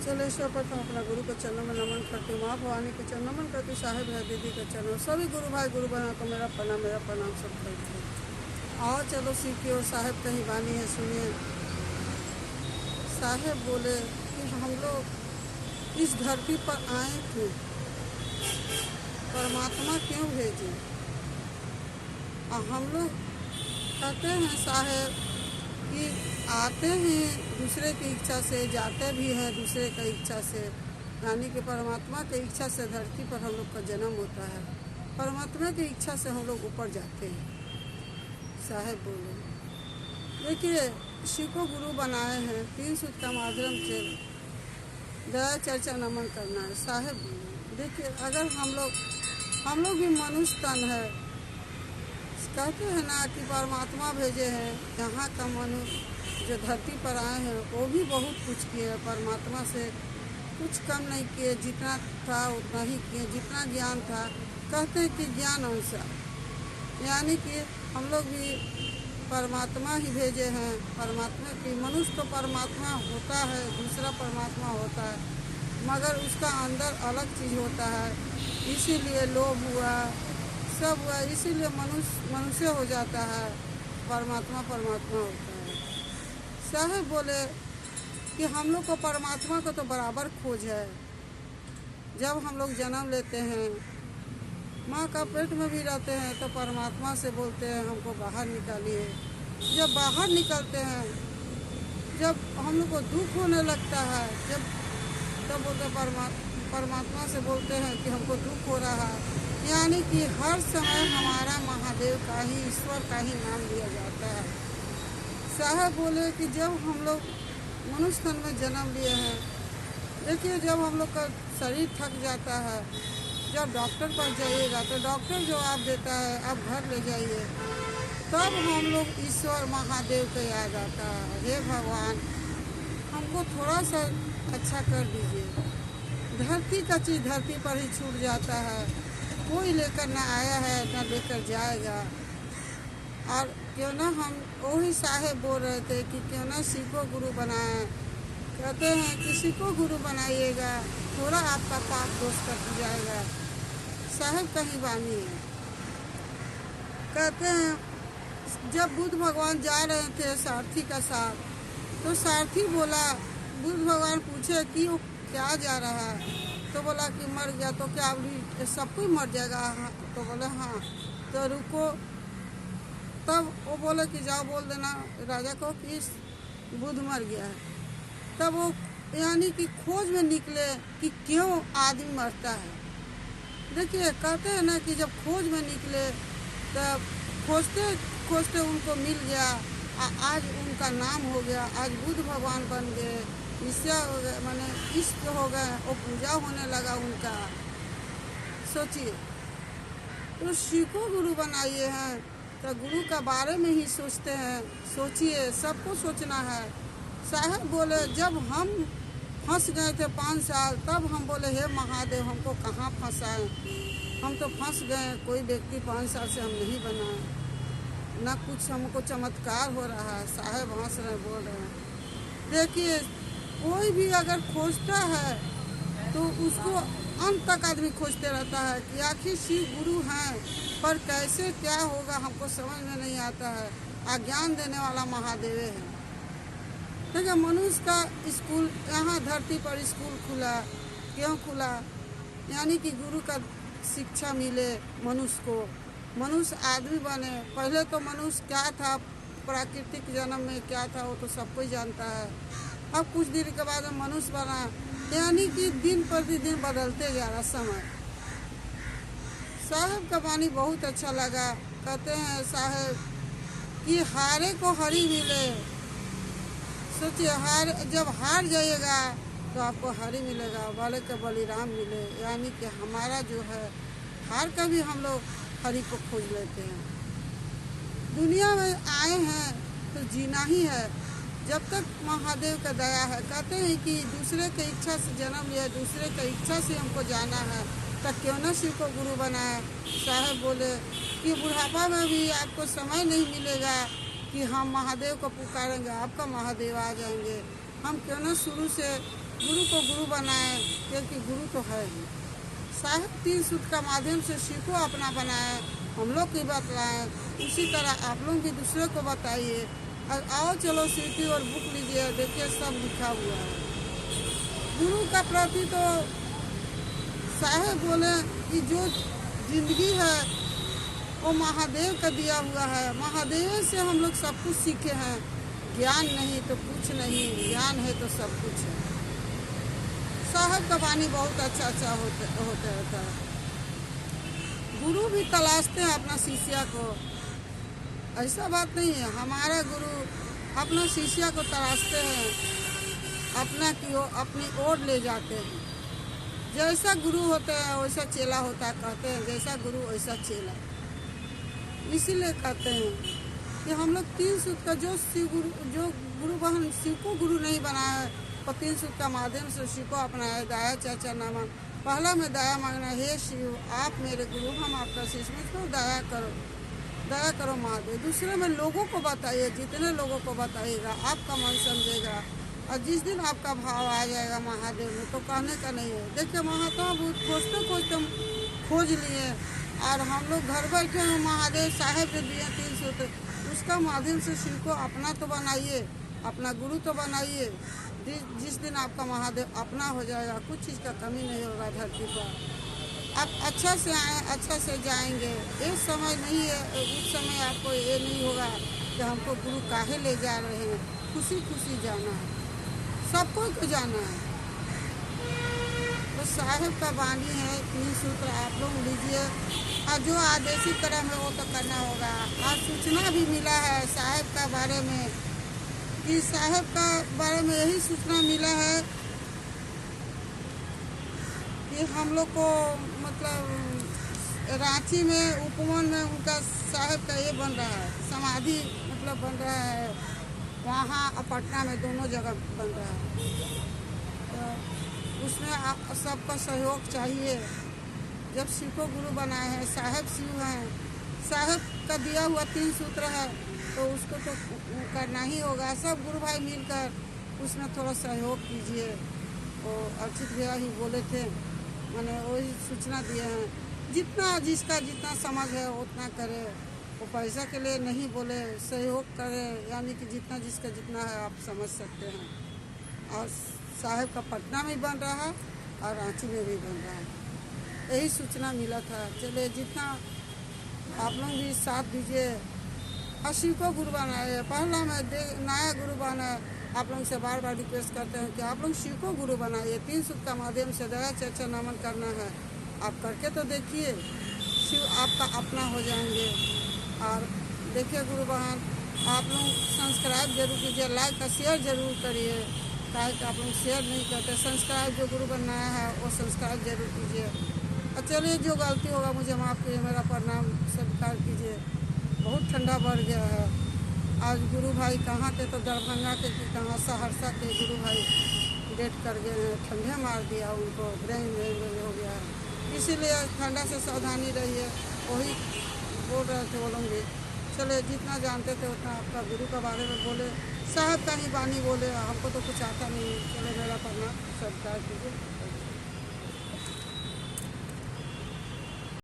चलो सर्वप्रथम अपना गुरु के चरणों में नमन करती हूँ, माँ भवानी के चरण नमन करती हूँ, साहेब है दीदी के चरणों, सभी गुरु भाई गुरु बहनों को मेरा प्रणाम सब करती हूँ। और चलो सीखिए और साहेब कहीं बानी है सुनिए। साहेब बोले कि हम लोग इस धरती पर आए थे, परमात्मा क्यों भेजे। और हम लोग कहते हैं साहेब कि आते हैं दूसरे की इच्छा से, जाते भी हैं दूसरे की इच्छा से, यानी कि परमात्मा की इच्छा से धरती पर हम लोग का जन्म होता है, परमात्मा की इच्छा से हम लोग ऊपर जाते हैं। साहेब बोले देखिए शिव को गुरु बनाए हैं, 3 सूत्र का माध्यम से दया चर्चा नमन करना है। साहेब बोले देखिए अगर हम लोग भी मनुष्य तन है, कहते हैं ना कि परमात्मा भेजे हैं, यहाँ का मनुष्य जो धरती पर आए हैं वो भी बहुत कुछ किए, परमात्मा से कुछ कम नहीं किए, जितना था उतना ही किए, जितना ज्ञान था। कहते हैं कि ज्ञान अनुसार, यानी कि हम लोग भी परमात्मा ही भेजे हैं। परमात्मा की मनुष्य तो परमात्मा होता है, दूसरा परमात्मा होता है, मगर उसका अंदर अलग चीज़ होता है, इसीलिए लोभ हुआ सब हुआ, इसीलिए मनुष्य हो जाता है, परमात्मा होता है। साहेब बोले कि हम लोग को परमात्मा को तो बराबर खोज है। जब हम लोग जन्म लेते हैं, माँ का पेट में भी रहते हैं तो परमात्मा से बोलते हैं हमको बाहर निकालिए। जब बाहर निकलते हैं, जब हम लोग को दुख होने लगता है, तब बोलते परमात्मा से बोलते हैं कि हमको दुख हो रहा है, यानी कि हर समय हमारा महादेव का ही, ईश्वर का ही नाम लिया जाता है। साहब बोले कि जब हम लोग मनुष्य तन में जन्म लिए हैं, देखिए जब हम लोग का शरीर थक जाता है, जब डॉक्टर पास जाइएगा तो डॉक्टर जवाब देता है आप घर ले जाइए, तब हम लोग ईश्वर महादेव को याद आता है, हे भगवान हमको थोड़ा सा अच्छा कर दीजिए। धरती का चीज़ धरती पर ही छूट जाता है, कोई लेकर ना आया है ना लेकर जाएगा। और क्यों ना हम वही साहेब बोल रहे थे कि क्यों ना शिव को गुरु बनाएं। कहते हैं कि शिव को गुरु बनाइएगा, थोड़ा आपका पाप दोष कट जाएगा। साहेब कहीं बानी है। कहते हैं जब बुद्ध भगवान जा रहे थे सारथी का साथ, तो सारथी बोला, बुद्ध भगवान पूछे कि वो क्या जा रहा है, तो बोला कि मर गया, तो क्या अभी सब कोई मर जाएगा। हाँ, तो बोले हाँ, तो रुको। तब वो बोले कि जाओ बोल देना राजा को कि बुद्ध मर गया है। तब वो यानी कि खोज में निकले कि क्यों आदमी मरता है। देखिए कहते हैं ना कि जब खोज में निकले तब खोजते खोजते उनको मिल गया, आज उनका नाम हो गया, आज बुद्ध भगवान बन गए, ईर्ष्या हो गए, माने इश्क हो गए, वो पूजा होने लगा उनका। सोचिए, तो शिव को गुरु बनाइए हैं तो गुरु का बारे में ही सोचते हैं। सोचिए, सबको सोचना है। साहब बोले जब हम फंस गए थे 5 साल, तब हम बोले हे महादेव हमको कहाँ फंसाएं, हम तो फंस गए, कोई व्यक्ति 5 साल से हम नहीं बनाए, ना कुछ हमको चमत्कार हो रहा है। साहब हंस रहे बोल रहे हैं। देखिए कोई भी अगर खोजता है तो उसको अंत तक आदमी खोजते रहता है कि आखिर शिव गुरु हैं, पर कैसे क्या होगा हमको समझ में नहीं आता है। अज्ञान देने वाला महादेव है। देखिए मनुष्य का स्कूल यहाँ धरती पर स्कूल खुला, क्यों खुला, यानी कि गुरु का शिक्षा मिले मनुष्य को, मनुष्य आदमी बने। पहले तो मनुष्य क्या था, प्राकृतिक जन्म में क्या था वो तो सब कोई जानता है। अब कुछ दिन के बाद मनुष्य बना, यानी कि दिन प्रतिदिन बदलते जा रहा समय। साहब का वाणी बहुत अच्छा लगा। कहते हैं साहब कि हारे को हरी मिले। सोचिए जब हार जाइएगा तो आपको हरी मिलेगा, वाले के बलिराम मिले, यानी कि हमारा जो है हार का भी हम लोग हरी को खोज लेते हैं। दुनिया में आए हैं तो जीना ही है, जब तक महादेव का दया है। कहते हैं कि दूसरे की इच्छा से जन्म लिया, दूसरे की इच्छा से हमको जाना है, तब क्यों न शिव को गुरु बनाए। साहब बोले कि बुढ़ापा में भी आपको समय नहीं मिलेगा कि हम महादेव को पुकारेंगे, आपका महादेव आ जाएंगे। हम क्यों न शुरू से गुरु को गुरु बनाए, क्योंकि गुरु तो है ही। साहेब 3 सूत्र का माध्यम से सीखो, अपना बनाए, हम लोग की बतलाएं, उसी तरह आप लोग भी दूसरे को बताइए। और आओ चलो सीटी और बुक लीजिए, देखिए सब लिखा हुआ है। गुरु का प्रति तो साहेब बोले कि जो जिंदगी है वो महादेव का दिया हुआ है, महादेव से हम लोग सब कुछ सीखे हैं। ज्ञान नहीं तो कुछ नहीं, ज्ञान है तो सब कुछ है। साहब का वाणी बहुत अच्छा होता रहता है। गुरु भी तलाशते हैं अपना शिष्य को, ऐसा बात नहीं है। हमारा गुरु अपना शिष्य को तलाशते हैं, अपनी ओर ले जाते हैं। जैसा गुरु होता है वैसा चेला होता है, कहते हैं जैसा गुरु वैसा चेला। इसीलिए कहते हैं कि हम लोग 3 सूत्र का जो गुरु बहन शिव को गुरु नहीं बनाया, और 3 सूत्र का माध्यम से शिव को अपनाया। दया चाचा नामा, पहला में दया मांगना, हे शिव आप मेरे गुरु, हम आपका शिष्य, मुझको दया करो महादेव। दूसरे में लोगों को बताइए, जितने लोगों को बताइएगा आपका मन समझेगा। और जिस दिन आपका भाव आ जाएगा महादेव में तो कहने का नहीं है। देखिए महात्मा भूत खोजते खोज लिए, और हम लोग घर बैठे हैं। महादेव साहेब जो दिए 3 सूत्र, उसका माध्यम से शिव को अपना तो बनाइए, अपना गुरु तो बनाइए। जिस दिन आपका महादेव अपना हो जाएगा, कुछ चीज़ का कमी नहीं होगा धरती पर। आप अच्छा से आए, अच्छा से जाएंगे। एक समय नहीं है, उस समय आपको ये नहीं होगा कि हमको गुरु काहे ले जा रहे हैं। खुशी खुशी जाना है, सबको को जाना है। तो साहेब का वाणी है 3 सूत्र, आप लोग लीजिए। और जो आदेशिक क्रम है वो तो करना होगा। और सूचना भी मिला है साहेब का बारे में, कि साहेब का बारे में यही सूचना मिला है कि हम लोग को मतलब रांची में उपवन में उनका साहेब का ये बन रहा है, समाधि मतलब बन रहा है वहाँ, और पटना में दोनों जगह बन रहा है। तो उसमें आप सबका सहयोग चाहिए। जब शिव को गुरु बनाए हैं, साहेब शिव हैं, साहेब का दिया हुआ 3 सूत्र है, तो उसको तो करना ही होगा। सब गुरु भाई मिलकर उसमें थोड़ा सहयोग कीजिए। और अर्चित भैया ही बोले थे, मैंने वही सूचना दिए हैं। जिसका जितना समझ है उतना करे, वो पैसा के लिए नहीं बोले, सहयोग करे, यानी कि जिसका जितना है आप समझ सकते हैं। और साहेब का पटना में बन रहा है और रांची में भी बन रहा है, यही सूचना मिला था। चलिए जितना आप लोग भी साथ दीजिए और शिव को गुरु बनाए। पहला में नया गुरु बनाए, आप लोग से बार बार रिक्वेस्ट करते हैं कि आप लोग शिव को गुरु बनाइए। 3 सूत्र का माध्यम से दया चर्चा नमन करना है, आप करके तो देखिए, शिव आपका अपना हो जाएंगे। और देखिए गुरु बहन, आप लोग सब्सक्राइब जरूर कीजिए, लाइक का शेयर जरूर करिए, ताकि कि आप लोग शेयर नहीं करते। सब्सक्राइब जो गुरु बनाया है वो सब्सक्राइब जरूर कीजिए। और चलिए जो गलती होगा मुझे माफ़ कीजिए, मेरा प्रणाम स्वीकार कीजिए। बहुत ठंडा बढ़ गया है। आज गुरु भाई कहाँ के, तो दरभंगा के कि कहाँ सहरसा के गुरु भाई डेट कर गए हैं, ठंडे मार दिया उनको, ब्रेन हो गया है। इसीलिए ठंडा से सावधानी रहिए, वही बोल रहे थे वो लोग भी। चले जितना जानते थे उतना आपका गुरु के बारे में बोले, साहब का ही वाणी बोले, हमको तो कुछ आता नहीं। चले मेरा प्रणाम स्वीकार कीजिए।